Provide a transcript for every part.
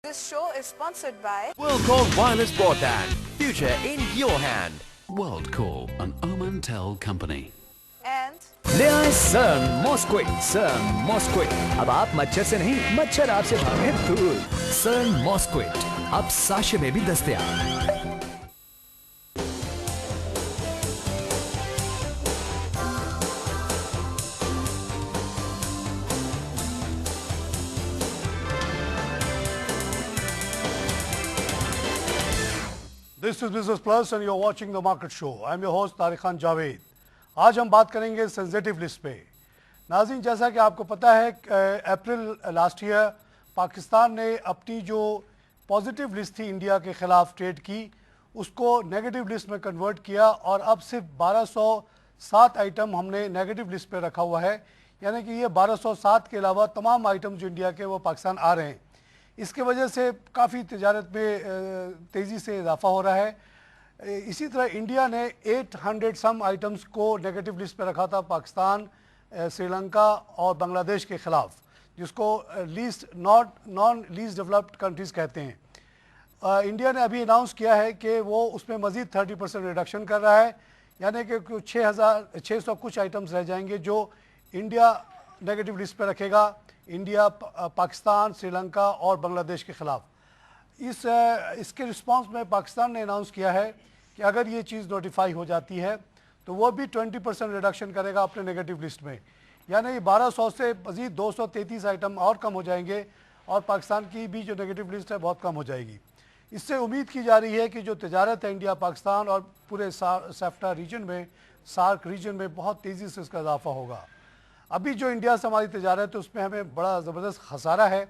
This show is sponsored by WorldCall Wireless Broadband. Future in your hand. WorldCall, an Omantel company. and ले आए सन मॉस्क्विट। अब आप मच्छर से नहीं, मच्छर आपसे भागे दूर। सन मॉस्क्विट अब साशे में भी दस्तयाब। This is Business Plus and you're watching the Market Show. I'm your host Tariq Khan Javed. आज हम बात करेंगे सेंसिटिव लिस्ट पे। नाज़रीन, जैसा कि आपको पता है अप्रैल लास्ट ईयर पाकिस्तान ने अपनी जो पॉजिटिव लिस्ट थी इंडिया के ख़िलाफ़ ट्रेड की, उसको नेगेटिव लिस्ट में कन्वर्ट किया और अब सिर्फ 1207 आइटम हमने नेगेटिव लिस्ट पे रखा हुआ है। यानी कि ये 1207 के अलावा तमाम आइटम जो इंडिया के वो पाकिस्तान आ रहे हैं। इसके वजह से काफ़ी तिजारत में तेज़ी से इजाफा हो रहा है। इसी तरह इंडिया ने 800 सम आइटम्स को नेगेटिव लिस्ट पे रखा था पाकिस्तान, श्रीलंका और बांग्लादेश के ख़िलाफ़, जिसको नॉन लीस्ट डेवलप्ड कंट्रीज़ कहते हैं। इंडिया ने अभी अनाउंस किया है कि वो उसमें मज़ीद 30% रिडक्शन कर रहा है, यानी कि 600 कुछ आइटम्स रह जाएंगे जो इंडिया नेगेटिव लिस्ट पे रखेगा, इंडिया, पाकिस्तान, श्रीलंका और बांग्लादेश के ख़िलाफ़। इसके रिस्पांस में पाकिस्तान ने अनाउंस किया है कि अगर ये चीज़ नोटिफाई हो जाती है तो वो भी 20% रिडक्शन करेगा अपने नेगेटिव लिस्ट में। यानी 1200 से मज़ीद 233 आइटम और कम हो जाएंगे और पाकिस्तान की भी जो नेगेटिव लिस्ट है बहुत कम हो जाएगी। इससे उम्मीद की जा रही है कि जो तिजारत है इंडिया पाकिस्तान और पूरे सेफ्टा रीजन में, सार्क रीजन में, बहुत तेज़ी से इसका इजाफा होगा। अभी जो इंडिया से हमारी तिजारत है उसमें हमें बड़ा ज़बरदस्त खसारा है।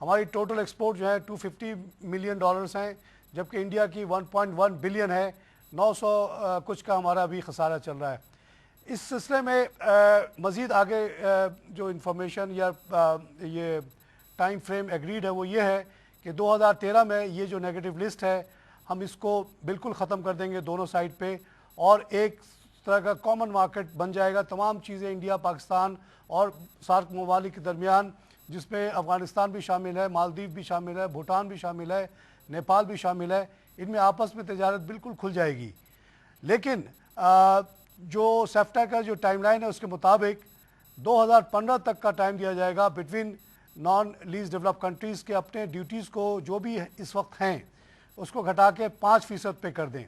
हमारी टोटल एक्सपोर्ट जो है $250 मिलियन हैं, जबकि इंडिया की 1.1 बिलियन है। 900 कुछ का हमारा अभी खसारा चल रहा है। इस सिलसिले में मज़ीद आगे जो इंफॉर्मेशन या ये टाइम फ्रेम एग्रीड है वो ये है कि 2013 में ये जो नेगेटिव लिस्ट है हम इसको बिल्कुल ख़त्म कर देंगे दोनों साइड पे, और एक तरह का कॉमन मार्केट बन जाएगा। तमाम चीज़ें इंडिया, पाकिस्तान और सार्क ममालिक के दरमियान, जिसमें अफ़गानिस्तान भी शामिल है, मालदीव भी शामिल है, भूटान भी शामिल है, नेपाल भी शामिल है, इनमें आपस में तिजारत बिल्कुल खुल जाएगी। लेकिन जो सेफ्टा का जो टाइमलाइन है उसके मुताबिक 2015 तक का टाइम दिया जाएगा between non lease develop countries के अपने ड्यूटीज़ को जो भी इस वक्त हैं उसको घटा के 5% पे कर दें।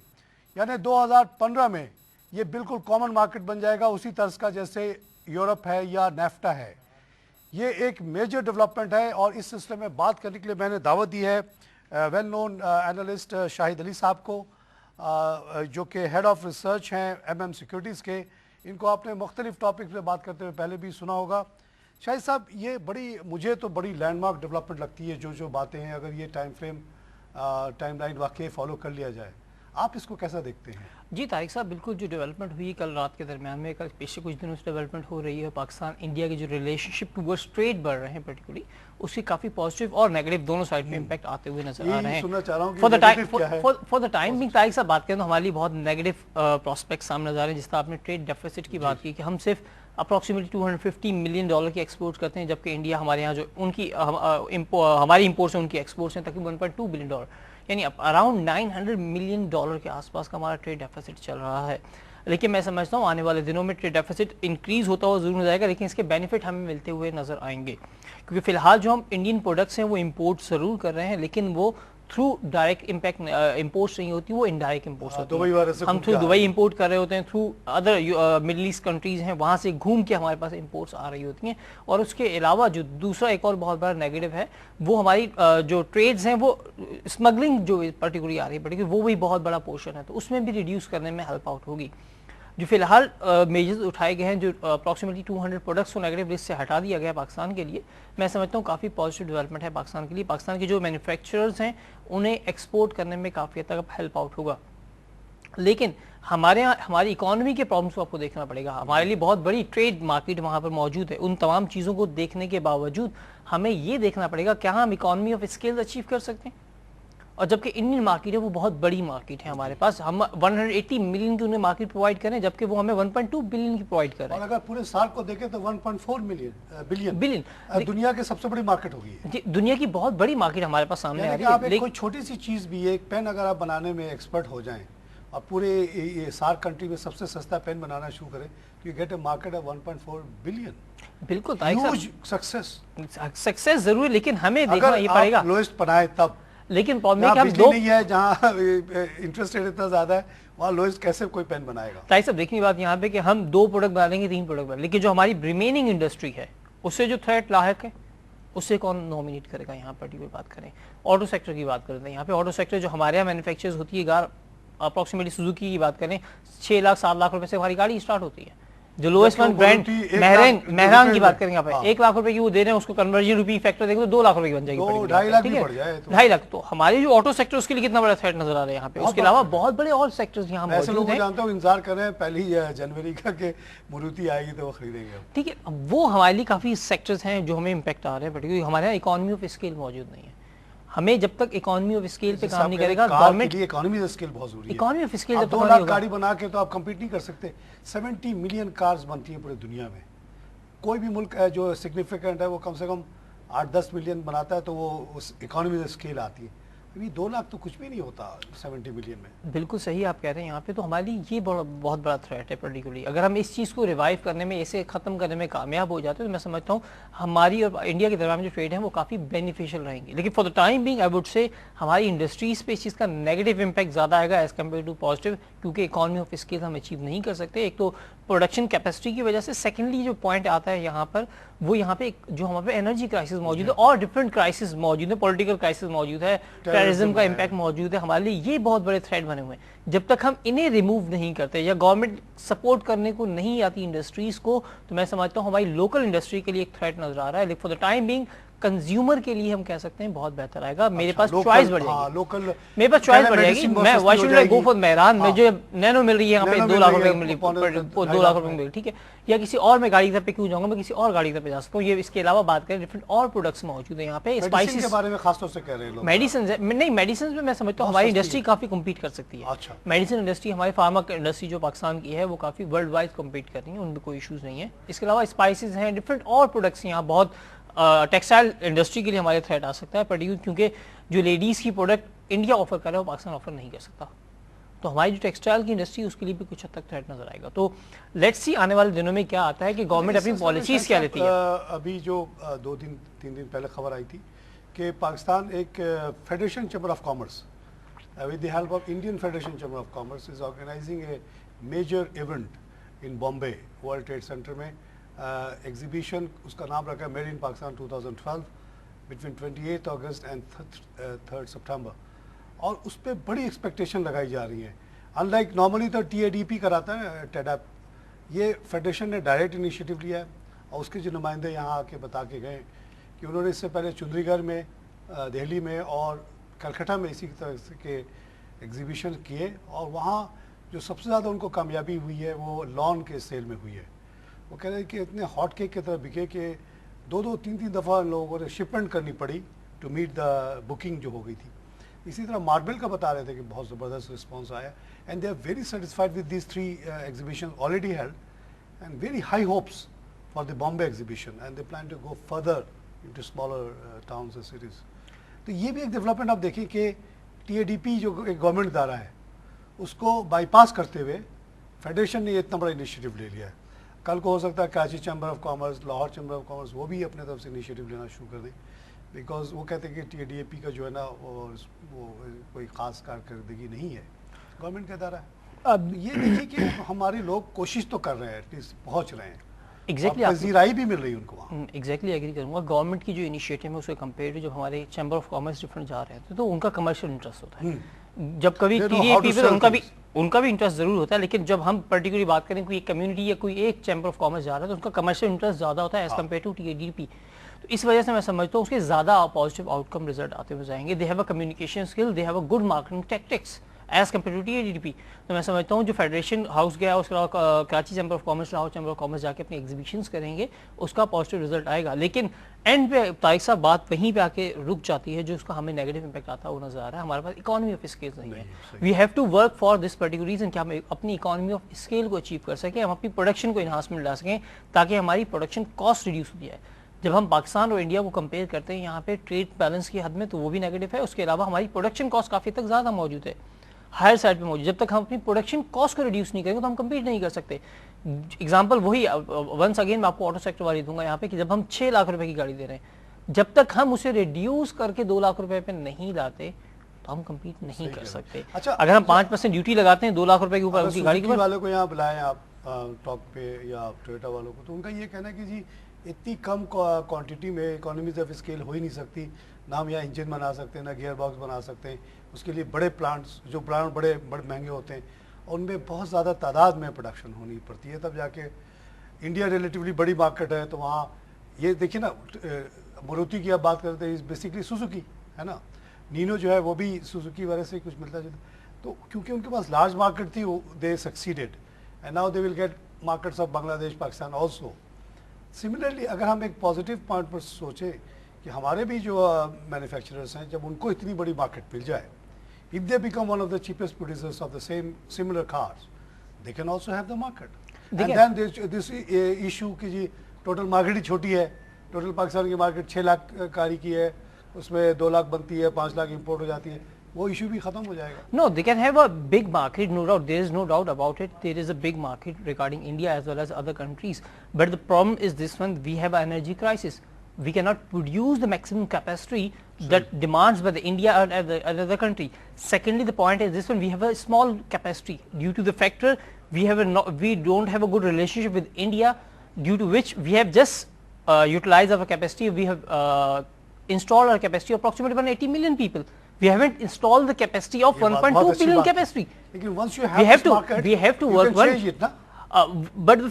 यानी 2015 में ये बिल्कुल कॉमन मार्केट बन जाएगा, उसी तर्ज का जैसे यूरोप है या नेफ्टा है। ये एक मेजर डेवलपमेंट है और इस सिलसिले में बात करने के लिए मैंने दावत दी है well known analyst Shahid Ali साहब को, जो कि हेड ऑफ रिसर्च हैं MM सिक्योरिटीज़ के। इनको आपने मुख्तलिफ टॉपिक पे बात करते हुए पहले भी सुना होगा। शाहिद साहब, ये मुझे तो बड़ी लैंडमार्क डेवलपमेंट लगती है जो बातें हैं, अगर ये टाइमलाइन वाकई फॉलो कर लिया जाए। आप इसको कैसा देखते हैं? जी तारिक साहब, बिल्कुल जो डेवलपमेंट हुई कल रात के दरमियान में, कल पिछले कुछ दिनों से डेवलपमेंट हो रही है, पाकिस्तान इंडिया के जो रिलेशनशिप टूवर्ड्स ट्रेड बढ़ रहे हैं पर्टिकुलरली, उसकी काफ़ी पॉजिटिव और नेगेटिव दोनों साइड में इम्पैक्ट आते हुए नजर आ रहे हैं। For the time being Tariq साहब बात करें तो हमारे लिए बहुत नेगेटिव प्रॉस्पेक्ट सामने नजर आ रहे हैं। जिस तरह आपने ट्रेड डेफिसिट की बात की कि हम सिर्फ अप्रॉक्सीमेटली $250 मिलियन की एक्सपोर्ट करते हैं, जबकि इंडिया हमारे यहाँ जो उनकी हमारी इम्पोर्ट्स हैं उनकी एक्सपोर्ट्स हैं तकरीबन $1.2 बिलियन, यानी अराउंड $900 मिलियन के आसपास का हमारा ट्रेड डेफिसिट चल रहा है। लेकिन मैं समझता हूँ आने वाले दिनों में ट्रेड डेफिसिट इंक्रीज होता हुआ जरूर जाएगा, लेकिन इसके बेनिफिट हमें मिलते हुए नजर आएंगे, क्योंकि फिलहाल जो हम इंडियन प्रोडक्ट्स हैं वो इंपोर्ट जरूर कर रहे हैं, लेकिन वो थ्रू डायरेक्ट इम्पैक्ट इम्पोर्ट्स नहीं होती, वो इनडायरेक्ट इम्पोर्ट्स होती हैं। हम थ्रू दुबई इंपोर्ट कर रहे होते हैं, through other middle east countries हैं, वहाँ से घूम के हमारे पास इंपोर्ट्स आ रही होती हैं। और उसके अलावा जो दूसरा एक और बहुत बड़ा नेगेटिव है वो हमारी जो ट्रेड्स हैं वो स्मगलिंग जो पर्टिकुलरली आ रही है पर्टिकुलर, वो भी बहुत बड़ा पोर्शन है, तो उसमें भी रिड्यूस करने में हेल्प आउट होगी। जो फिलहाल मेजर्स उठाए गए हैं, जो अप्रॉक्सीमेटली 200 प्रोडक्ट्स को नेगेटिव लिस्ट से हटा दिया गया पाकिस्तान के लिए, मैं समझता हूँ काफ़ी पॉजिटिव डेवलपमेंट है पाकिस्तान के लिए। पाकिस्तान के जो मैन्युफैक्चरर्स हैं उन्हें एक्सपोर्ट करने में काफ़ी हद तक हेल्प आउट होगा। लेकिन हमारे यहाँ हमारी इकोनॉमी के प्रॉब्लम्स को आपको देखना पड़ेगा। हमारे लिए बहुत बड़ी ट्रेड मार्केट वहाँ पर मौजूद है। उन तमाम चीज़ों को देखने के बावजूद हमें ये देखना पड़ेगा क्या हम इकोनॉमी ऑफ स्केल अचीव कर सकते हैं। اور جبکہ انڈین مارکیٹ ہے وہ بہت بڑی مارکیٹ ہے ہمارے پاس. ہم 180 ملین کی انہیں مارکیٹ پرووائڈ کریں جبکہ وہ ہمیں 1.2 بلین کی پرووائڈ کر رہے ہیں. اور اگر پورے سال کو دیکھیں تو 1.4 بلین دنیا کی سب سے بڑی مارکیٹ ہوگی. جی دنیا کی بہت بڑی مارکیٹ ہمارے پاس سامنے آ رہی ہے. آپ کوئی چھوٹی سی چیز بھی ایک پین اگر آپ بنانے میں ایکسپرٹ ہو جائیں اور پورے سارک کنٹری میں سب سے سستا پین بنانا شروع کریں تو you get a market of 1.4 billion. بالکل ہیوج سکسیس ضرور ہے لیکن ہمیں دیکھنا یہ پڑے گا لوئسٹ بنائے تب. لیکن پرابلم ہے کہ ہم دو نہیں ہے جہاں انٹرسٹ ریٹ اتنا زیادہ ہے وہاں لوئسٹ کیسے کوئی پین بنائے گا. طاہر صاحب دیکھنی بات یہاں پہ کہ ہم 2 پروڈکٹ بنا دیں گے 3 پروڈکٹ بنا لیکن جو ہماری ریمیننگ انڈسٹری ہے اس سے جو تھریٹ لاحق ہے اس سے کون نومینیٹ کرے گا. یہاں پرٹیکولر بات کریں آٹو سیکٹر کی بات کرتے ہیں. یہاں پہ آٹو سیکٹر جو ہمارے یہاں مینوفیکچرز ہوتی ہے گار اپروکسیمیٹلی سوزوکی کی بات کریں 6 لاکھ 7 لاکھ روپے سے ہماری گاڑی اسٹارٹ ہوتی ہے. جو لوئسٹ ون برانڈ مہران کی بات کریں گے 1 لاکھ روپے کی وہ دے رہے ہیں اس کو کنورژن روپی فیکٹر دیکھیں تو 2 لاکھ روپے کی بن جائے گی. 2.5 لاکھ بھی پڑ جائے 2.5 لاکھ. تو ہمارے جو آٹو سیکٹر اس کے لیے کتنا بڑا تھریٹ نظر آ رہا ہے یہاں پہ. اس کے علاوہ بہت بڑے اور سیکٹرز یہاں موجود ہیں. جانتا ہوں انتظار کر رہے ہیں 1 جنوری کا کہ مروتی آئے گی تو وہ خریدیں گے. ٹھیک ہے وہ ہمارے لیے کافی سیکٹرز ہیں جو ہمیں امپیکٹ آ رہے ہیں پرٹیکولرلی ہمارے یہاں اکانومی آف اسکیل موجود نہیں ہے. ہمیں جب تک اکانومی آف اسکیل پہ کام نہیں کرے گا گورنمنٹ اکانومی آف اسکیل بہت ضروری ہے. اکانومی آف اسکیل جب 2 لاکھ گاڑی بنا کے تو آپ کمپیٹ نہیں کر سکتے. 70 ملین کارز بنتی ہیں پورے دنیا میں. کوئی بھی ملک ہے جو سگنیفیکنٹ ہے وہ کم سے کم 8-10 ملین بناتا ہے تو وہ اس اکانومی آف اسکیل آتی ہے. 2 لاکھ تو کچھ بھی نہیں ہوتا 70 ملین میں. بالکل صحیح آپ کہہ رہے ہیں. یہاں پہ تو ہمارے لیے یہ بہت بڑا تھریٹ ہے پرٹیکولرلی. اگر ہم اس چیز کو ریوائیو کرنے میں اسے ختم کرنے میں کامیاب ہو جاتے ہیں تو میں سمجھتا ہوں ہماری اور انڈیا کے درمیان جو ٹریڈ ہیں وہ کافی بینیفیشل رہیں گی. لیکن for the time being I would say ہماری انڈسٹریز پہ اس چیز کا نیگیٹو امپیکٹ زیادہ آئے گا ایز کمپیئر ٹو پازیٹیو کیونکہ اکانومی آف اسکیل ہم اچیو نہیں کر سکتے. ایک تو پروڈکشن کیپیسٹی کی وجہ سے. سیکنڈلی جو پوائنٹ آتا ہے یہاں پر وہ یہاں پہ جو ہمارے پہ انرجی کرائسس موجود ہے اور ڈفرینٹ کرائسس موجود ہے. پولیٹیکل کرائسس موجود ہے, ٹیررزم کا امپیکٹ موجود ہے. ہمارے لیے یہ بہت بڑے تھریٹ بنے ہوئے ہیں. جب تک ہم انہیں ریموو نہیں کرتے یا گورنمنٹ سپورٹ کرنے کو نہیں آتی انڈسٹریز کو تو میں سمجھتا ہوں ہماری لوکل انڈسٹری کے لیے ایک تھریٹ نظر آ رہا ہے. لیکن for the time being consumer کے لیے ہم کہہ سکتے ہیں بہت بہتر آئے گا. میرے پاس چوائس بڑھ جائے گی. میرے پاس چوائس بڑھ جائے گی. میں why should I go for Mehran میں جو نینو مل رہی ہے یہاں پہ 2 لاکھ روپے کی مل رہی ہے 2 لاکھ روپے کی مل رہی ٹھیک ہے. یا کسی اور میں گاڑی کی طرف پہ کیوں جاؤں گا میں کسی اور گاڑی کی طرف پہ جا سکتا ہوں. یہ اس کے علاوہ بات کریں ڈفرینٹ اور پروڈکٹس موجود ہیں یہاں پہ. اسپائسز کے بارے میں خاص طور سے کہہ رہے ہیں لوگ. میڈیسنز نہیں میڈیسنز میں سمجھتا ہوں ہماری انڈسٹری کافی کمپیٹ کر سکتی ہے. میڈیسن انڈسٹری ہماری فارما انڈسٹری جو پاکستان کی ہے وہ کافی ورلڈ وائڈ کمپیٹ کر رہی ہیں. ان میں کوئی ایشوز نہیں ہے. اس کے علاوہ اسپائسز ہیں ڈفرینٹ اور پروڈکٹس یہاں بہت. ٹیکسٹائل انڈسٹری کے لیے ہمارے تھریٹ آ سکتا ہے پرٹیکولر کیونکہ جو لیڈیز کی پروڈکٹ انڈیا آفر کر رہا ہے وہ پاکستان آفر نہیں کر سکتا. تو ہماری جو ٹیکسٹائل کی انڈسٹری اس کے لیے بھی کچھ حد تک تھریٹ نظر آئے گا. تو لیٹس سی آنے والے دنوں میں کیا آتا ہے کہ گورنمنٹ اپنی پالیسیز کیا لیتی ہے. ابھی جو 2-3 دن پہلے خبر آئی تھی کہ پاکستان ایک federation chamber of commerce with the help of Indian federation chamber of commerce is organising a major event in Bombay world trade centre میں. ایگزیبیشن اس کا نام رکھا ہے made in Pakistan 2012 between 28 August and 3 September. اور اس پہ بڑی ایکسپیکٹیشن لگائی جا رہی ہیں. ان لائک نارملی تو TADP کراتا ہے ٹیڈاپ, یہ فیڈریشن نے ڈائریکٹ انیشیٹو لیا ہے. اور اس کے جو نمائندے یہاں آ کے بتا کے گئے کہ انہوں نے اس سے پہلے چندری گڑھ میں, دہلی میں اور کلکتہ میں اسی طرح کے ایگزیبیشن کیے. اور وہاں جو سب سے زیادہ ان کو کامیابی ہوئی ہے وہ لان کے سیل میں ہوئی ہے. وہ کہہ رہے ہیں کہ اتنے ہاٹ کیک کی طرح بکے کہ 2-3 دفعہ لوگوں نے شپمنٹ کرنی پڑی ٹو میٹ دا بکنگ جو ہو گئی تھی. اسی طرح ماربل کا بتا رہے تھے کہ بہت زبردست رسپانس آیا and they are very satisfied with these 3 exhibition already held and very high hopes for the Bombay exhibition and they plan to go further into smaller towns and cities. تو یہ بھی ایک ڈیولپمنٹ آپ دیکھیں کہ TADP جو ایک گورنمنٹ ادارہ ہے اس کو بائی پاس کرتے ہوئے فیڈریشن نے اتنا بڑا انیشیٹو لے لیا ہے. کل کو ہو سکتا ہے Karachi chamber of commerce, Lahore chamber of commerce وہ بھی اپنے طرف سے انیشیٹو لینا شروع کر دیں. بیکاز وہ کہتے ہیں کہ TADP کا جو ہے نا وہ کوئی خاص کارکردگی نہیں ہے, گورنمنٹ کا ادارہ ہے. اب یہ دیکھیے کہ ہمارے لوگ کوشش تو کر رہے ہیں, ایٹ لیسٹ پہنچ رہے ہیں, ایگزیکٹلی پذیرائی بھی مل رہی ہے ان کو وہاں. ایگزیکٹلی ایگری کروں گا. گورنمنٹ کی جو انیشیٹو ہے اس سے کمپیئر ٹو جب ہمارے چیمبر آف کامرس ڈفرینٹ جا رہے تھے تو ان کا کمرشل انٹرسٹ ہوتا ہے. جب کبھی TADP پہ ان کا بھی انٹرسٹ ضرور ہوتا ہے, لیکن جب ہم پرٹیکولرلی بات کریں کوئی ایک کمیونٹی یا کوئی ایک چیمبر آف کامرس جا رہا ہے تو ان کا کمرشل انٹرسٹ زیادہ ہوتا ہے ایز کمپیئر ٹو TADP. تو اس وجہ سے میں سمجھتا ہوں اس کے زیادہ پازیٹیو آؤٹ کم ریزلٹ آتے ہوئے جائیں گے. They have a communication skill, they have a good marketing tactics. As compare to GDP। तो मैं समझता हूँ जो फेडरेशन हाउस गया उसके अलावा Karachi chamber of commerce, Lahore chamber of commerce जाके अपने एग्जीबिशंस करेंगे, उसका पॉजिटिव रिजल्ट आएगा। लेकिन एंड पे तारिक साहब बात वहीं पे आके रुक जाती है, जो उसका हमें नेगेटिव इंपैक्ट आता है वो नजर आ रहा है। हमारे पास इकोनॉमी ऑफ स्केल नहीं है। We have to work for this particular region कि हम अपनी इकोनॉमी ऑफ स्केल को अचीव कर सकें, हम अपनी प्रोडक्शन को इन्हांसमेंट ला सकें, ताकि हमारी प्रोडक्शन कॉस्ट रिड्यूस हो जाए। जब हम पाकिस्तान और इंडिया को कंपेयर करते हैं यहाँ पे ट्रेड बैलेंस की हद में, तो वो भी नेगेटिव है। उसके अलावा हमारी प्रोडक्शन कॉस्ट काफ़ी तक ज़्यादा मौजूद है, हायर साइड पे मौजूद। जब तक हम अपनी प्रोडक्शन कॉस्ट को रिड्यूस नहीं करेंगे तो हम कम्पीट नहीं कर सकते। एग्जांपल वही वंस अगेन मैं आपको ऑटो सेक्टर वाली दूंगा यहाँ पे, कि जब हम 6 लाख रुपए की गाड़ी दे रहे हैं, जब तक हम उसे रिड्यूस करके 2 लाख रुपए पे नहीं लाते तो हम कम्पीट नहीं कर सकते। अच्छा, अगर हम 5% ड्यूटी लगाते हैं 2 लाख रुपए के ऊपर उसकी गाड़ी के ऊपर, वालों को यहाँ बुलाएं आप टॉक पे या टोयोटा वालों को, तो उनका ये कहना है कि जी इतनी कम क्वांटिटी में इकोनॉमीज ऑफ स्केल हो ही नहीं सकती, ना हम यहाँ इंजन बना सकते हैं, ना गियर बॉक्स बना सकते हैं। उसके लिए बड़े प्लांट्स, जो प्लांट बड़े महंगे होते हैं, उनमें बहुत ज़्यादा तादाद में प्रोडक्शन होनी पड़ती है, तब जाके इंडिया रिलेटिवली बड़ी मार्केट है। तो वहाँ ये देखिए ना, मारुति की आप बात करते हैं, बेसिकली सुजुकी है ना, नीनो जो है वो भी सुजुकी वजह से कुछ मिलता जुलता। तो क्योंकि उनके पास लार्ज मार्केट थी, दे succeeded and now they will get markets of Bangladesh, Pakistan also. Similarly अगर हम एक पॉजिटिव पॉइंट पर सोचें कि हमारे भी जो मैन्युफैक्चरर्स हैं, जब उनको इतनी बड़ी मार्केट मिल जाए, if they become one of the cheapest producers of the same similar cars, they can also have the market. And then this issue कि जी टोटल मार्केट ही छोटी है, टोटल पाकिस्तान की मार्केट 6 लाख कारी की है, उसमें 2 लाख बनती है, 5 लाख इंपोर्ट हो जाती है, वो इशू भी खत्म हो जाएगा। No, they can have a big market, no doubt. There is no doubt about it. There is a big market regarding India as well as other countries. But the problem is this one: we have an energy crisis. We cannot produce the maximum capacity that demands by the India or another country. Secondly, the point is this one: we have a small capacity due to the factor we don't have a good relationship with India, due to which we have just utilized our capacity. We have installed our capacity of approximately 180 million people. We haven't installed the capacity of 1.2 billion capacity. Once you have market, we have to work can change it, na? But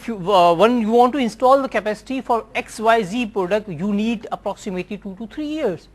when you want to install the capacity for XYZ product, you need approximately 2 to 3 years.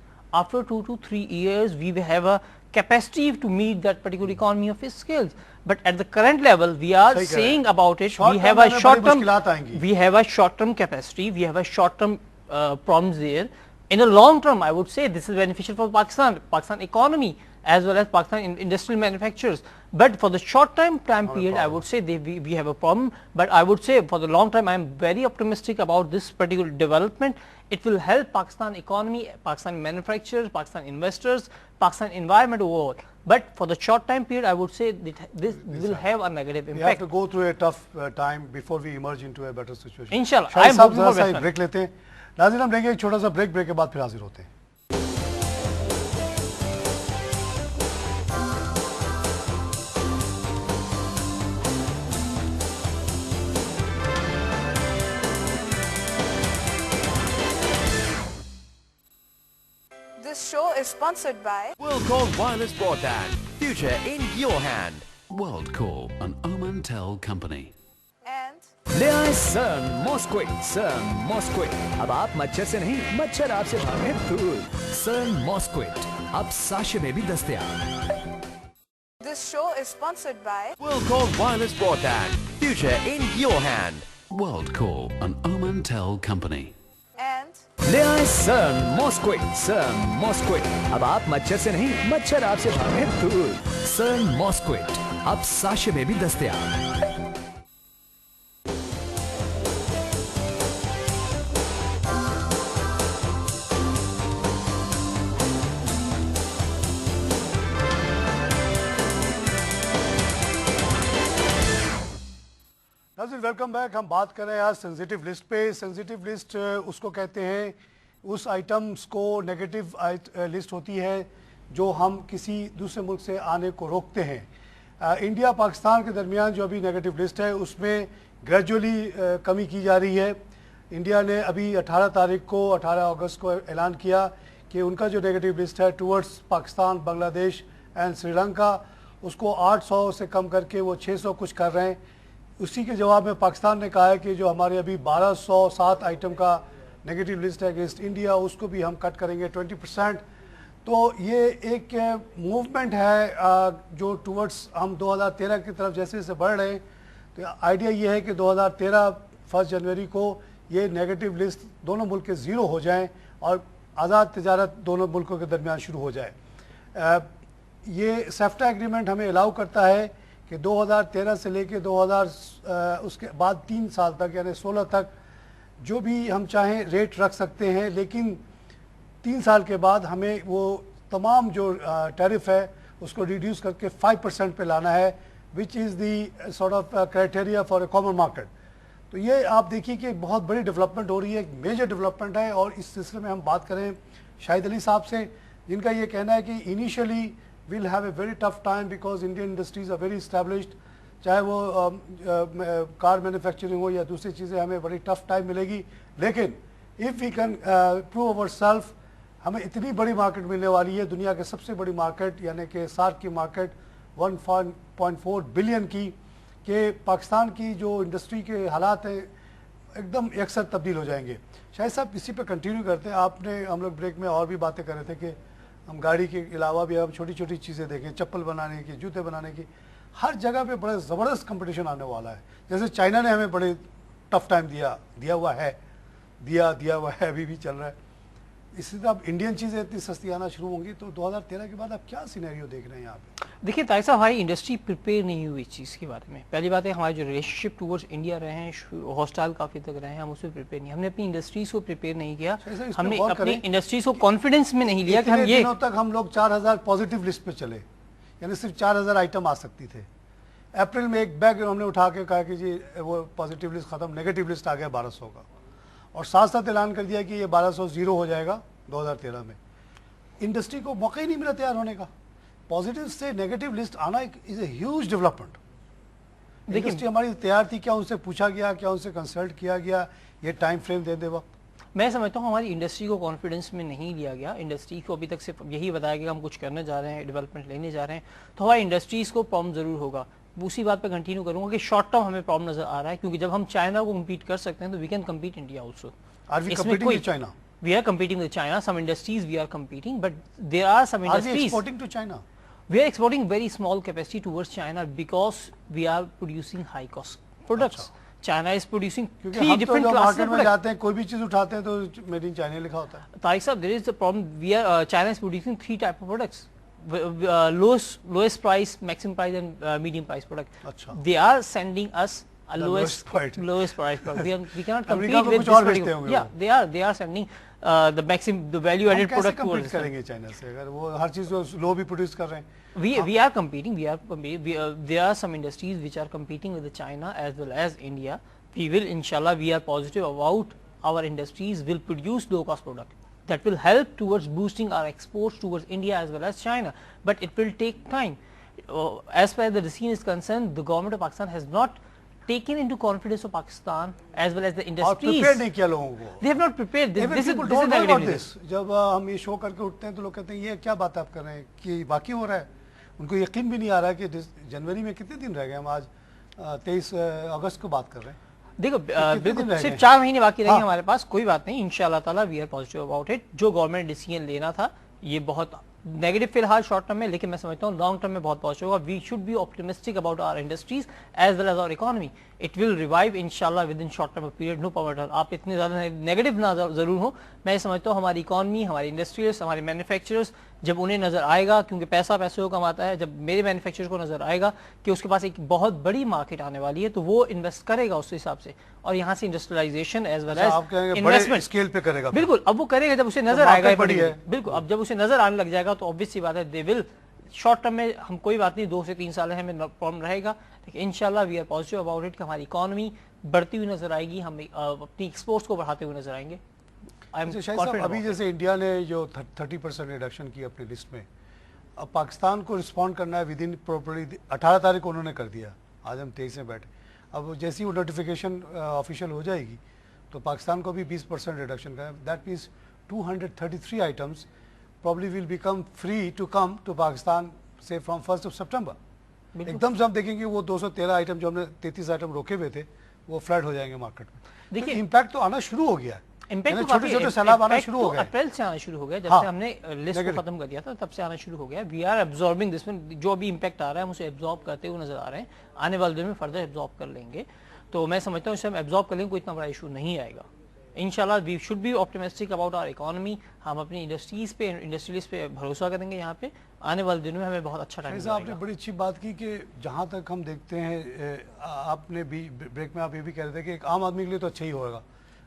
After 2 to 3 years, we will have a capacity to meet that particular economy of scales. But at the current level, we are saying about it, we have a short-term capacity, we have a short-term problems there. In the long term, I would say this is beneficial for Pakistan economy as well as Pakistan industrial manufacturers. But for the short time period, I would say we have a problem. But I would say for the long term, I am very optimistic about this particular development. It will help Pakistan economy, Pakistan manufacturers, Pakistan investors, Pakistan environment overall. But for the short time period, I would say that this will have a negative impact. We have to go through a tough time before we emerge into a better situation. Inshallah, I am hoping for best. Break लेते हैं नाज़रीन, हम लेंगे एक छोटा सा break के बाद फिर हाजिर होते हैं। This show is sponsored by WorldCall Wireless Broadband. Future in your hand. WorldCall, an Omantel company. and ले आए सन मॉस्क्विट। अब आप मच्छर से नहीं, मच्छर आपसे भागे दूर। सन मॉस्क्विट अब साशे में भी दस्तयाब। this show is sponsored by WorldCall Wireless Broadband. Future in your hand. WorldCall, an Omantel company. and ले आए सन मॉस्क्विट। अब आप मच्छर से नहीं, मच्छर आपसे भागे दूर। सन मॉस्क्विट अब साशे में भी दस्तयाब। Welcome back. हम बात कर रहे हैं आज सेंसिटिव लिस्ट पे। सेंसिटिव लिस्ट उसको कहते हैं, उस आइटम्स को नेगेटिव लिस्ट होती है जो हम किसी दूसरे मुल्क से आने को रोकते हैं। इंडिया पाकिस्तान के दरमियान जो अभी नेगेटिव लिस्ट है उसमें ग्रेजुअली कमी की जा रही है। इंडिया ने अभी 18 अगस्त को ऐलान किया कि उनका जो नेगेटिव लिस्ट है टुवर्ड्स पाकिस्तान, बांग्लादेश एंड श्रीलंका, उसको 800 से कम करके वो 600 कुछ कर रहे हैं। उसी के जवाब में पाकिस्तान ने कहा है कि जो हमारे अभी 1207 आइटम का नेगेटिव लिस्ट है अगेंस्ट इंडिया, उसको भी हम कट करेंगे 20%। तो ये एक मूवमेंट है जो टूवर्ड्स हम 2013 की तरफ जैसे जैसे बढ़ रहे हैं, तो आइडिया ये है कि 2013 1 जनवरी को ये नेगेटिव लिस्ट दोनों मुल्क के ज़ीरो हो जाएं और आज़ाद तिजारत दोनों मुल्कों के दरमियान शुरू हो जाए। ये सेफ्टा एग्रीमेंट हमें अलाउ करता है कि 2013 से लेके 2000 उसके बाद 3 साल तक यानी 16 तक जो भी हम चाहें रेट रख सकते हैं, लेकिन 3 साल के बाद हमें वो तमाम जो टैरिफ है उसको रिड्यूस करके 5% पे लाना है, which is the sort of criteria for a common market. तो ये आप देखिए कि बहुत बड़ी डेवलपमेंट हो रही है, एक मेजर डेवलपमेंट है। और इस सिलसिले में हम बात करें शाहिद अली साहब से, जिनका ये कहना है कि initially will have a very tough time because Indian industries are very established, चाहे वो कार मैन्युफैक्चरिंग हो या दूसरी चीज़ें, हमें बड़ी टफ टाइम मिलेगी, लेकिन if we can prove our self, हमें इतनी बड़ी मार्केट मिलने वाली है, दुनिया की सबसे बड़ी मार्केट यानी कि सार्क की मार्केट 1.4 बिलियन की, कि पाकिस्तान की जो इंडस्ट्री के हालात हैं एकदम यकसर तब्दील हो जाएंगे। शायद साहब इसी पे कंटिन्यू करते हैं। आपने हम लोग ब्रेक में और भी बातें कर रहे थे कि हम गाड़ी के अलावा भी हम छोटी छोटी चीज़ें देखें, चप्पल बनाने की, जूते बनाने की, हर जगह पे बड़ा ज़बरदस्त कंपटीशन आने वाला है। जैसे चाइना ने हमें बड़े टफ टाइम दिया हुआ है, अभी भी चल रहा है। इसी तरह अब इंडियन चीज़ें इतनी सस्ती आना शुरू होंगी, तो 2013 के बाद आप क्या सिनेरियो देख रहे हैं यहाँ पे? देखिए तारिक साहब, हमारी इंडस्ट्री प्रिपेयर नहीं हुई इस चीज़ के बारे में। पहली बात है, हमारे जो रिलेशनशिप टूवर्ड्स इंडिया रहे हैं, हॉस्टाइल काफ़ी तक रहे हैं, हम उसमें प्रिपेयर नहीं, हमने अपनी इंडस्ट्रीज को प्रिपेयर नहीं किया, हमने अपनी इंडस्ट्रीज को कॉन्फिडेंस में नहीं लिया कि हम ये दिनों तक हम लोग 4000 पॉजिटिव लिस्ट पे चले, यानी सिर्फ 4000 आइटम आ सकती थे। अप्रैल में एक बैग हमने उठा के कहा कि जी वो पॉजिटिव लिस्ट खत्म, नेगेटिव लिस्ट आ गया 1200 का, और साथ साथ ऐलान कर दिया कि ये 1200 जीरो हो जाएगा 2013 में। इंडस्ट्री को मौका ही नहीं मिला तैयार होने का। पॉजिटिव से नेगेटिव लिस्ट आना is a huge development. Industry हमारी तैयार थी क्या? उनसे पूछा गया क्या? उनसे कंसल्ट किया गया? ये टाइम फ्रेम दे वक्त? मैं समझता हूँ हमारी इंडस्ट्री को कॉन्फिडेंस में नहीं लिया गया। इंडस्ट्री को अभी तक सिर्फ यही बताया गया हम कुछ करने जा रहे हैं, डेवलपमेंट लेने जा रहे हैं, तो हमारी इंडस्ट्रीज को प्रॉब्लम जरूर होगा। उसी बात पे कंटिन्यू करूंगा कि शॉर्ट टर्म हमें प्रॉब्लम नजर आ रहा है, क्योंकि जब हम चाइना को कम्पीट कर सकते हैं तो we can compete India also. Are we competing with China? We are competing with China. Some industries we are competing, but there are some industries. Are we exporting to China? We are exporting very small capacity towards China because we are producing high cost products. China is producing three different classes of market में जाते हैं, कोई भी चीज उठाते हैं तो made in China लिखा होता है। तारिक साहब, there is the problem. China is producing 3 type of products. Lowest price, maximum price, and medium price product. अच्छा। They are sending us a lowest price product. We cannot compete with this particular. Yeah, they are sending the maximum, the value added product towards towards us. करेंगे China से अगर वो हर चीज लो भी produce कर रहे हैं? We are competing. There are some industries which are competing with the China as well as India. We will, inshallah, we are positive about our industries will produce low cost product that will help towards boosting our exports towards India as well as China. But it will take time. As far as the scene is concerned, the government of Pakistan has not taken into confidence of Pakistan as well as the industries. Prepare नहीं किया लोगों को। They have not prepared. This is negative news. जब हम ये show करके उठते हैं तो लोग कहते हैं ये क्या बात आप कर रहे हैं कि बाकी हो रहा है। उनको यकीन भी नहीं आ रहा है कि जनवरी में कितने दिन रह गए। हम आज 23 अगस्त को बात कर रहे हैं। देखो बिल्कुल सिर्फ 4 महीने बाकी रहेंगे हमारे पास, कोई बात नहीं, इंशाल्लाह ताला we are positive about it. जो गवर्नमेंट डिसीजन लेना था ये बहुत नेगेटिव फिलहाल शॉर्ट टर्म में, लेकिन मैं समझता हूँ लॉन्ग टर्म में बहुत पॉजिटिव होगा। We should be optimistic about our industries as well as our economy. It will revive इंशाल्लाह within short term period, no problem. आप इतने ज़्यादा नेगेटिव ना जरूर हो। मैं समझता हूँ हमारी इकोनॉमी, हमारी इंडस्ट्रीज, हमारे मैन्युफैक्चरर्स, जब उन्हें नजर आएगा, क्योंकि पैसा पैसे को कमाता है, जब मेरे मैन्युफैक्चरर को नजर आएगा कि उसके पास एक बहुत बड़ी मार्केट आने वाली है, तो वो इन्वेस्ट करेगा उस हिसाब से, और यहाँ से industrialisation as well as investment scale पे करेगा। बिल्कुल, अब वो करेगा जब उसे नजर आएगा। बिल्कुल, अब जब उसे नजर आने लग जाएगा तो ऑब्वियस सी बात है दे विल। शॉर्ट टर्म में हम कोई बात नहीं, 2 से 3 साल हमें प्रॉब्लम रहेगा, लेकिन इंशाल्लाह we are positive about it कि हमारी इकोनॉमी बढ़ती हुई नजर आएगी, हम अपनी एक्सपोर्ट्स को बढ़ाते हुए नज़र आएंगे। अभी जैसे इंडिया ने जो 30% रिडक्शन की अपनी लिस्ट में, अब पाकिस्तान को रिस्पॉन्ड करना है विद इन प्रॉपर्ली 18 तारीख को उन्होंने कर दिया, आज हम 23 में बैठे। अब जैसी वो नोटिफिकेशन ऑफिशियल हो जाएगी तो पाकिस्तान को भी 20% रिडक्शन का, that means 233 items probably will become free to come to Pakistan से फ्रॉम 1 सितंबर। एकदम से हम देखेंगे वो 213 आइटम जो हमने 33 आइटम रोके हुए थे वो फ्लड हो जाएंगे मार्केट में। देखिए इम्पैक्ट तो आना शुरू हो गया है। इम्पैक्ट तो छोटे छोटे सैलाब आना शुरू हो गए, अप्रैल से आना शुरू हो गया, जब हाँ, से हमने लिस्ट को खत्म कर दिया था तब से आना शुरू हो गया। वी आर एब्जॉर्बिंग दिस में, जो अभी इम्पैक्ट आ रहा है हम उसे एब्जॉर्ब करते हुए नजर आ रहे हैं, आने वाले दिन में फर्दर एब्जॉर्ब कर लेंगे। तो मैं समझता हूँ इसे हम एब्जॉर्ब कर लेंगे, कोई इतना बड़ा इशू नहीं आएगा इंशाल्लाह। We should be optimistic about our economy. हम अपनी इंडस्ट्रीज पे, इंडस्ट्रियलिस्ट पे भरोसा करेंगे। यहाँ पे आने वाले दिनों में हमें बहुत अच्छा टाइम मिलेगा। आपने बड़ी अच्छी बात की कि जहाँ तक हम देखते हैं, आपने भी ब्रेक में आप ये भी कह रहे थे कि एक आम आदमी के लिए तो अच्छा ही होगा।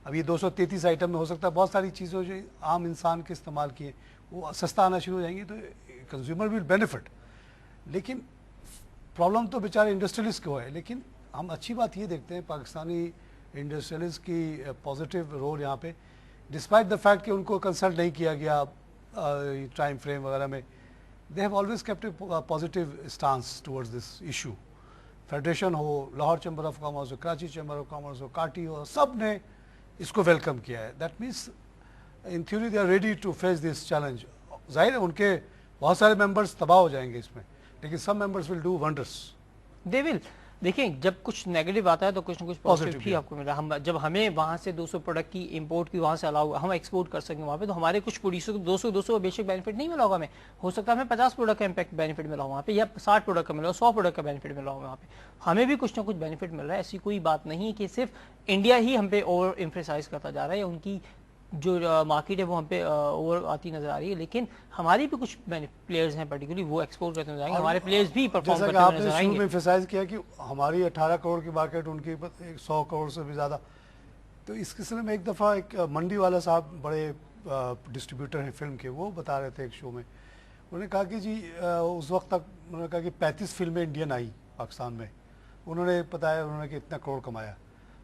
अब ये 233 आइटम में हो सकता है बहुत सारी चीज़ें जो आम इंसान के इस्तेमाल किए वो सस्ता आना शुरू हो जाएंगी, तो कंज्यूमर विल बेनिफिट। लेकिन प्रॉब्लम तो बेचारे इंडस्ट्रियलिस्ट को है। लेकिन हम अच्छी बात ये देखते हैं पाकिस्तानी इंडस्ट्रियलिस्ट की पॉजिटिव रोल यहाँ पे, डिस्पाइट द फैक्ट कि उनको कंसल्ट नहीं किया गया टाइम फ्रेम वगैरह में, they have always kept A positive stance towards this issue. Federation हो, लाहौर चैम्बर ऑफ कॉमर्स हो, कराची चैम्बर ऑफ कॉमर्स हो, काटी हो, सब ने इसको वेलकम किया है। That means in theory they are ready to face this challenge. जाहिर है उनके बहुत सारे मेंबर्स तबाह हो जाएंगे इसमें, लेकिन सब members will do wonders. They will. देखिए, जब कुछ नेगेटिव आता है तो कुछ ना कुछ पॉजिटिव भी आपको मिला। हम जब हमें वहाँ से 200 प्रोडक्ट की इंपोर्ट की वहाँ से अलाउ, हम एक्सपोर्ट कर सकेंगे वहाँ पे, तो हमारे कुछ प्रोड्यूसर को 200 बेशक बेनिफिट नहीं मिला होगा हमें, हो सकता है हमें 50 प्रोडक्ट का इम्पैक्ट बेनिफिट मिला हो वहाँ पे, या 60 प्रोडक्ट का मिला हो, 100 प्रोडक्ट का बेनिफिट मिला हो वहाँ पे, हमें भी कुछ ना कुछ बेनिफिट मिल रहा है। ऐसी कोई बात नहीं है कि सिर्फ इंडिया ही हम पे ओवर एम्फेसाइज करता जा रहा है, या उनकी जो मार्केट है वो हम पे ओवर आती नजर आ रही है। लेकिन हमारी भी कुछ प्लेयर्स हैं पर्टिकुलरली वो एक्सपोर्ट करते नजर आएंगे, हमारे प्लेयर्स भी परफॉर्म करते नजर आएंगे। जैसा कि आपने शुरू में एम्फेसाइज किया कि हमारी 18 करोड़ की मार्केट, उनकी 100 करोड़ से भी ज़्यादा। तो इस सिलसिले में एक दफ़ा एक मंडी वाला साहब, बड़े डिस्ट्रीब्यूटर हैं फिल्म के, वो बता रहे थे एक शो में, उन्होंने कहा कि जी उस वक्त तक उन्होंने कहा कि 35 फिल्में इंडियन आई पाकिस्तान में, उन्होंने बताया उन्होंने कि इतना करोड़ कमाया।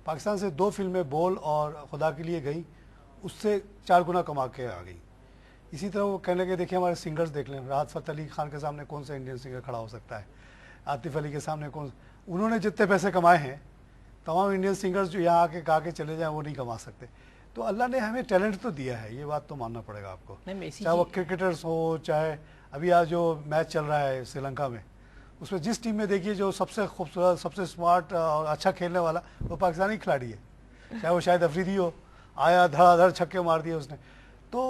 पाकिस्तान से 2 फिल्में बोल और खुदा के लिए गई, उससे 4 गुना कमा के आ गई। इसी तरह वो कहने लगे देखिए हमारे सिंगर्स देख लें, राहत फ़तेह अली खान के सामने कौन सा इंडियन सिंगर खड़ा हो सकता है, आतिफ अली के सामने कौन, उन्होंने जितने पैसे कमाए हैं तमाम इंडियन सिंगर्स जो यहाँ आके गा के चले जाएं वो नहीं कमा सकते। तो अल्लाह ने हमें टैलेंट तो दिया है, ये बात तो मानना पड़ेगा आपको, चाहे वो क्रिकेटर्स हो, चाहे अभी आज जो मैच चल रहा है श्रीलंका में, उसमें जिस टीम में देखिए जो सबसे खूबसूरत, सबसे स्मार्ट और अच्छा खेलने वाला वो पाकिस्तानी खिलाड़ी है, चाहे वो शायद अफरीदी हो, आया धड़ाधड़ छक्के मार दिए उसने। तो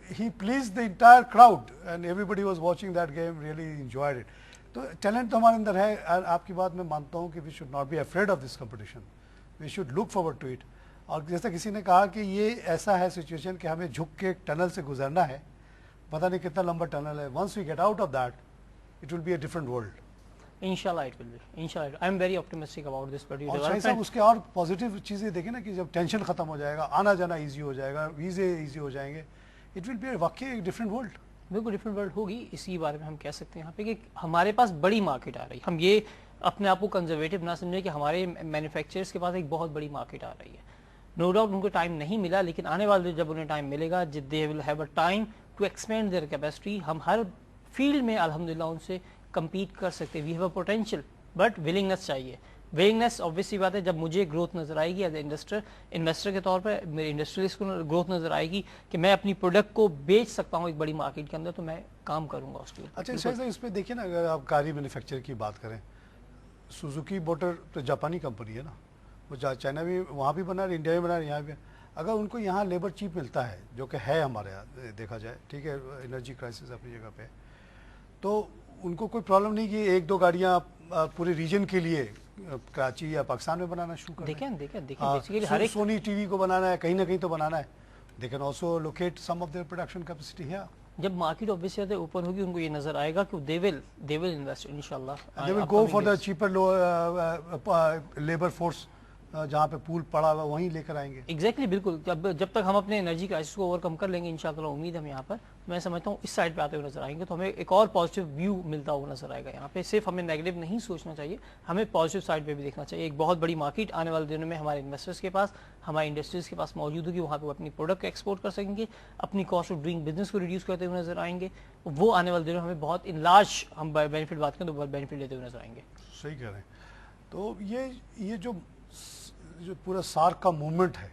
he please the entire crowd and everybody was watching that game, really enjoyed it. तो टैलेंट तो हमारे अंदर है। आपकी बात मैं मानता हूँ कि we should not be afraid of this competition, we should look forward to it. और जैसा किसी ने कहा कि ये ऐसा है सिचुएशन कि हमें झुक के एक टनल से गुजरना है, पता नहीं कितना लंबा टनल है। Once we get out of that it will be a different world. इंशाल्लाह इट विल बी, इंशाल्लाह। I am very optimistic about this particular development. उसके और पॉजिटिव चीज़ें देखें ना कि जब टेंशन खत्म हो जाएगा, आना जाना इजी हो जाएगा, वीज़े इजी हो जाएंगे, इट विल बी वाकई एक डिफरेंट वर्ल्ड। बिल्कुल डिफरेंट वर्ल्ड होगी। इसी बारे में हम कह सकते हैं यहाँ पे कि हमारे पास बड़ी मार्केट आ रही है। हम ये अपने आप को कंजर्वेटिव ना समझें कि हमारे मैन्युफैक्चरर्स के पास एक बहुत बड़ी मार्केट आ रही है। नो डाउट उनको टाइम नहीं मिला, लेकिन आने वाले जब उन्हें टाइम मिलेगा, they will have a time to expand their capacity. हम हर फील्ड में अल्हम्दुलिल्लाह उनसे कम्पीट कर सकते हैं। We have a potential, but willingness चाहिए। विलिंगनेस ऑब्वियसली बात है, जब मुझे ग्रोथ नजर आएगी एज इन्वेस्टर के तौर पर, मेरे इंडस्ट्रियलिस्ट को ग्रोथ नजर आएगी कि मैं अपनी प्रोडक्ट को बेच सकता हूँ एक बड़ी मार्केट के अंदर, तो मैं काम करूंगा उसके। अच्छा सर, इस पर देखिए ना, अगर आप कारी मैन्युफैक्चर की बात करें, सुजुकी मोटर तो जापानी कंपनी है ना, वो चाइना भी, वहाँ भी बना रही, इंडिया में बना रही, यहाँ भी। अगर उनको यहाँ लेबर चीप मिलता है, जो कि है हमारे यहाँ देखा जाए, ठीक है, एनर्जी क्राइसिस अपनी जगह पे, तो उनको कोई प्रॉब्लम नहीं कि 1-2 गाड़ियाँ पूरे रीजन के लिए कराची या पाकिस्तान में बनाना शुरू कर देखें बेसिकली हर एक सोनी टीवी को बनाना है, कहीं ना कहीं तो बनाना है। They can also locate some of their production capacity here. जब मार्केट ऑब्वियसली ओपन होगी, उनको ये नजर आएगा कि दे विल इन्वेस्ट इंशाल्लाह, they will go for the cheaper labour force, जहाँ पे पूल पड़ा हुआ वहीं लेकर आएंगे। एग्जैक्टली बिल्कुल। जब तक हम अपने एनर्जी क्राइसिस को ओवरकम कर लेंगे इंशाल्लाह, उम्मीद हम यहाँ पर, मैं समझता हूँ इस साइड पे आते हुए नजर आएंगे, तो हमें एक और पॉजिटिव व्यू मिलता हुआ नजर आएगा। यहाँ पे सिर्फ हमें नेगेटिव नहीं सोचना चाहिए, हमें पॉजिटिव साइड पे भी देखना चाहिए। एक बहुत बड़ी मार्केट आने वाले दिनों में हमारे इन्वेस्टर्स के पास, हमारी इंडस्ट्रीज के पास मौजूद होगी, वहाँ पे वो अपनी प्रोडक्ट को एक्सपोर्ट कर सकेंगे, अपनी कॉस्ट ऑफ डूइंग बिजनेस को रिड्यूस करते हुए नजर आएंगे। वो आने वाले दिनों में हमें बहुत इन लार्ज, हम बेनिफिट बात करें तो बहुत बेनिफिट लेते हुए नजर आएंगे। सही कह रहे हैं। तो ये जो पूरा सार्क का मूवमेंट है,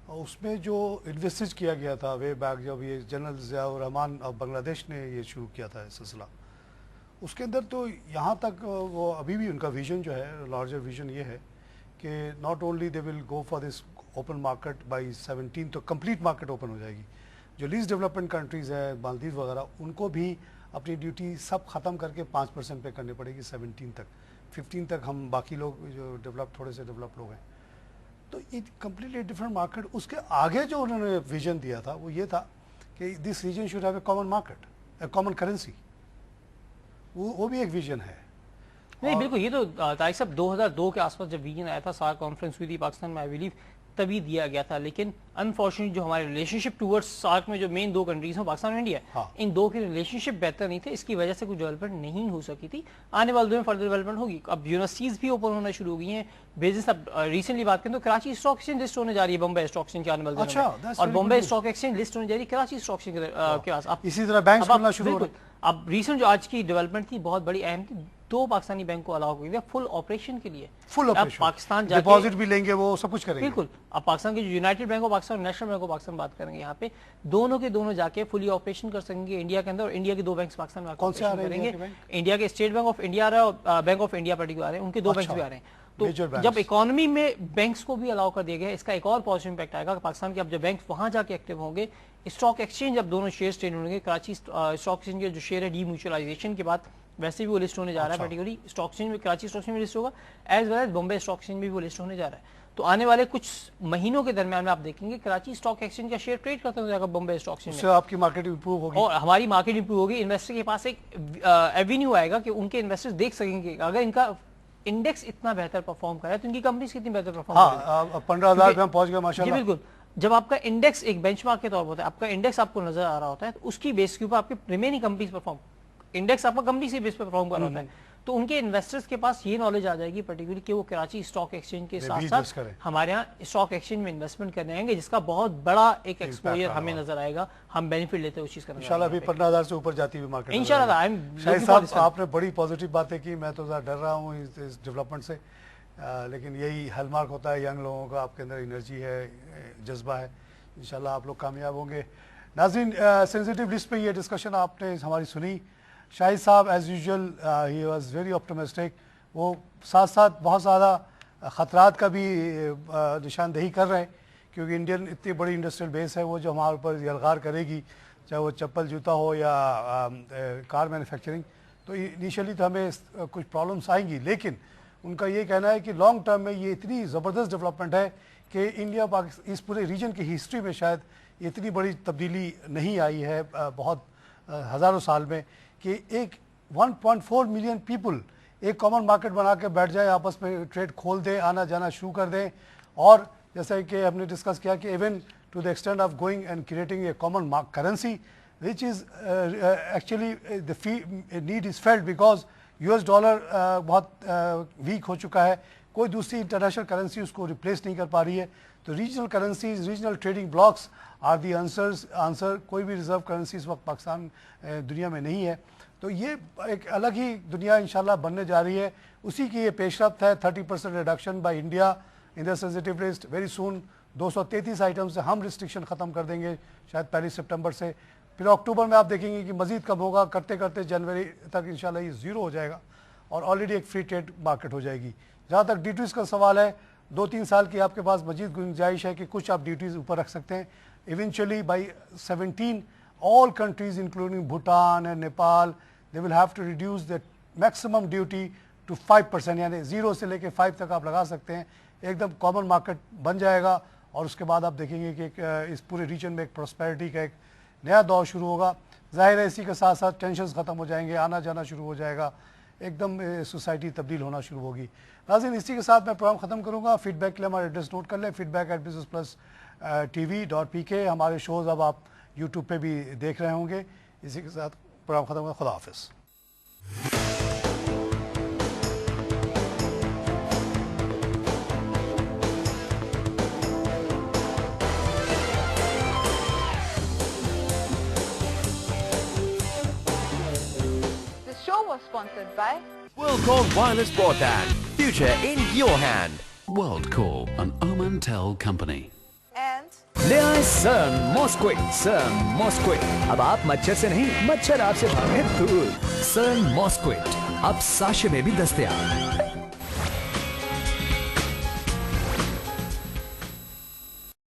और उसमें जो इन्वेस्टेज किया गया था वे बैक, जब ये जनरल ज़ियाउर रहमान ऑफ बांग्लादेश ने ये शुरू किया था सिलसिला, उसके अंदर तो यहाँ तक वो अभी भी उनका विजन जो है, लार्जर विजन ये है कि not only they will go for this open market by 17 तो कंप्लीट मार्केट ओपन हो जाएगी. जो लीस्ट डेवलपमेंट कंट्रीज़ है मालदीव वगैरह उनको भी अपनी ड्यूटी सब ख़त्म करके 5% पे करनी पड़ेगी 17 तक. 15 तक हम बाकी लोग जो थोड़े से डेवलप लोग हैं. तो ये कम्प्लीटली डिफरेंट मार्केट. उसके आगे जो उन्होंने विजन दिया था वो ये था कि this region should have a common market, a common currency. वो भी एक विजन है. नहीं बिल्कुल, ये तो तारिक साहब 2002 के आसपास जब विजन आया था, सार्क कॉन्फ्रेंस हुई थी पाकिस्तान में, आई बिलीव तभी दिया गया था. लेकिन अनफॉर्चुनेटली जो हमारे रिलेशनशिप टूवर्ड्स सार्क में जो मेन दो कंट्रीज हैं पाकिस्तान और इंडिया, इन दो के रिलेशनशिप बेहतर नहीं थे, इसकी वजह से कुछ डेवलपमेंट नहीं हो सकी थी. आने वाले दिनों में फर्दर डेवलपमेंट होगी. अब यूनिवर्सिटीज भी ओपन होना शुरू हो गई हैं, बिजनेस. अब रिसेंटली बात करें तो कराची स्टॉक एक्सचेंज लिस्ट होने जा रही है बॉम्बे स्टॉक एक्सचेंज के आने वाले दिनों में, और बॉम्बे स्टॉक एक्सचेंज लिस्ट होने जा रही है कराची स्टॉक एक्सचेंज के पास. इसी तरह बैंक खुलना शुरू हो रहा है. अब रिसेंट जो आज की डेवलपमेंट थी बहुत बड़ी अहम थी, 2 पाकिस्तानी बैंक को अलाउ कर दिया फुल ऑपरेशन के लिए. फुल ऑपरेशन, पाकिस्तान डिपॉजिट भी लेंगे, वो सब कुछ करेंगे. बिल्कुल. अब पाकिस्तान के जो यूनाइटेड बैंक ऑफ पाकिस्तान और नेशनल बैंक ऑफ पाकिस्तान बात करेंगे यहाँ पे, दोनों के दोनों जाके फुली ऑपरेशन कर सकेंगे इंडिया के अंदर. और इंडिया के 2 बैंक पाकिस्तान में कौन से आ रहे हैं? इंडिया के स्टेट बैंक ऑफ इंडिया आ रहा है और बैंक ऑफ इंडिया पर्टिकुलर आ रहे हैं, उनके 2 बैंक भी आ रहे हैं. तो जब इकोनॉमी में बैंक्स को भी अलाउ कर दिया गया, इसका एक और पॉजिटिव इंपैक्ट आएगा. पाकिस्तान के अब जब बैंक वहां जाके एक्टिव होंगे, स्टॉक एक्सचेंज अब दोनों शेयर ट्रेड होंगे. कराची स्टॉक एक्सचेंज के जो शेयर है डीम्यूचुअलाइजेशन के बाद वैसे भी वो लिस्ट होने जा रहा है. पर्टिकुलरली स्टॉक एक्सचेंज में, कराची स्टॉक एक्सचेंज में लिस्ट होगा, as well as Bombay stock exchange में भी वो लिस्ट होने जा रहा है. तो आने वाले कुछ महीनों के दरमियान में आप देखेंगे कराची स्टॉक एक्सचेंज का शेयर ट्रेड करते हो जाएगा बॉम्बे स्टॉक एक्सचेंज में. आपकी मार्केट इंप्रूव होगी और हमारी मार्केट इंप्रूव होगी. इन्वेस्टर के पास एक एवेन्यू आएगा कि उनके इन्वेस्टर्स देख सकेंगे अगर इनका इंडेक्स इतना बेहतर परफॉर्म कर रहा है तो इनकी कंपनीज कितनी बेहतर परफॉर्म कर रही है. 15,000 पे हम पहुंच गए माशाल्लाह. बिल्कुल. जब आपका इंडेक्स एक बेंचमार्क के तौर पर होता है, आपका इंडेक्स आपको नजर आ रहा होता है, तो उसकी बेस के ऊपर आपकी रिमेनिंग कंपनीज परफॉर्म, इंडेक्स आपका कंपनी से बेस पर परफॉर्म कर रहा होता है, तो उनके इन्वेस्टर्स के पास ये नॉलेज आ जाएगी पर्टिकुलरली कि वो कराची स्टॉक एक्सचेंज के साथ साथ हमारे यहाँ स्टॉक एक्सचेंज में इन्वेस्टमेंट करने आएंगे, जिसका बहुत बड़ा एक एक्सपोजर हमें नजर आएगा. हम बेनिफिट लेते हैं उस चीज का. इंशाल्लाह भी 15,000 से ऊपर जाती हुई मार्केट इंशाल्लाह. शाहिद साहब, आपने बड़ी पॉजिटिव बातें की. मैं तो डर रहा हूँ इस डेवलपमेंट से, लेकिन यही हॉलमार्क होता है यंग लोगों का. आपके अंदर एनर्जी है, जज्बा है. इंशाल्लाह आप लोग कामयाब होंगे. नाज़रीन, सेंसिटिव लिस्ट पे ये डिस्कशन आपने हमारी सुनी. शाहिद साहब as usual he was very optimistic. वो साथ साथ बहुत ज़्यादा ख़तरात का भी निशानदेही कर रहे हैं, क्योंकि इंडियन इतनी बड़ी इंडस्ट्रियल बेस है वो जो हमारे ऊपर यलगार करेगी, चाहे वो चप्पल जूता हो या कार मैन्युफैक्चरिंग. तो इनिशियली तो हमें कुछ प्रॉब्लम्स आएंगी, लेकिन उनका ये कहना है कि लॉन्ग टर्म में ये इतनी ज़बरदस्त डेवलपमेंट है कि इंडिया पाकिस्तान इस पूरे रीजन की हिस्ट्री में शायद इतनी बड़ी तब्दीली नहीं आई है बहुत हज़ारों साल में, कि एक 1.4 मिलियन पीपल एक कॉमन मार्केट बना के बैठ जाए, आपस में ट्रेड खोल दें, आना जाना शुरू कर दें. और जैसा कि हमने डिस्कस किया कि even to the extent of going and creating a common currency which is actually the need is felt because US dollar बहुत वीक हो चुका है. कोई दूसरी इंटरनेशनल करेंसी उसको रिप्लेस नहीं कर पा रही है. तो regional currencies, regional trading blocs are the answer. कोई भी रिजर्व करेंसी इस वक्त पाकिस्तान दुनिया में नहीं है. तो ये एक अलग ही दुनिया इंशाल्लाह बनने जा रही है. उसी की ये पेशरफ्त है. 30% reduction by India in the sensitive list. Very soon 233 item से हम रिस्ट्रिक्शन ख़त्म कर देंगे शायद 1 सितंबर से. फिर अक्टूबर में आप देखेंगे कि मज़ीद कम होगा, करते करते जनवरी तक इंशाल्लाह ये ज़ीरो हो जाएगा और ऑलरेडी एक फ्री ट्रेड मार्केट हो जाएगी. जहाँ तक ड्यूटीज़ का सवाल है, 2-3 साल की आपके पास मजीद गुंजाइश है कि कुछ आप ड्यूटीज़ ऊपर रख सकते हैं. Eventually by 17 all countries including Bhutan and Nepal, they will have to reduce the maximum duty to 5%, यानी 0 से लेके 5 तक आप लगा सकते हैं. एकदम कॉमन मार्केट बन जाएगा और उसके बाद आप देखेंगे कि इस पूरे रीजन में एक प्रॉस्पेरिटी का एक नया दौर शुरू होगा. ज़ाहिर है इसी के साथ साथ टेंशन्स ख़त्म हो जाएंगे, आना जाना शुरू हो जाएगा, एकदम सोसाइटी तब्दील होना शुरू होगी. नाज़रीन, इसी के साथ मैं प्रोग्राम ख़त्म करूँगा. फीडबैक के लिए हमारा एड्रेस नोट कर लें, feedback@business+tv.pk. हमारे शोज़ अब आप यूट्यूब पे भी देख रहे होंगे. इसी के साथ प्रोग्राम ख़त्म हुआ. खुदा हाफिज़. The show was sponsored by WorldCall Wireless Broadband. Future in your hand. WorldCall, an Omantel company. and ले आए सन मॉस्क्विट. अब आप मच्छर से नहीं, मच्छर आपसे भागे दूर. सन मॉस्क्विट अब साशे में भी दस्तयाब.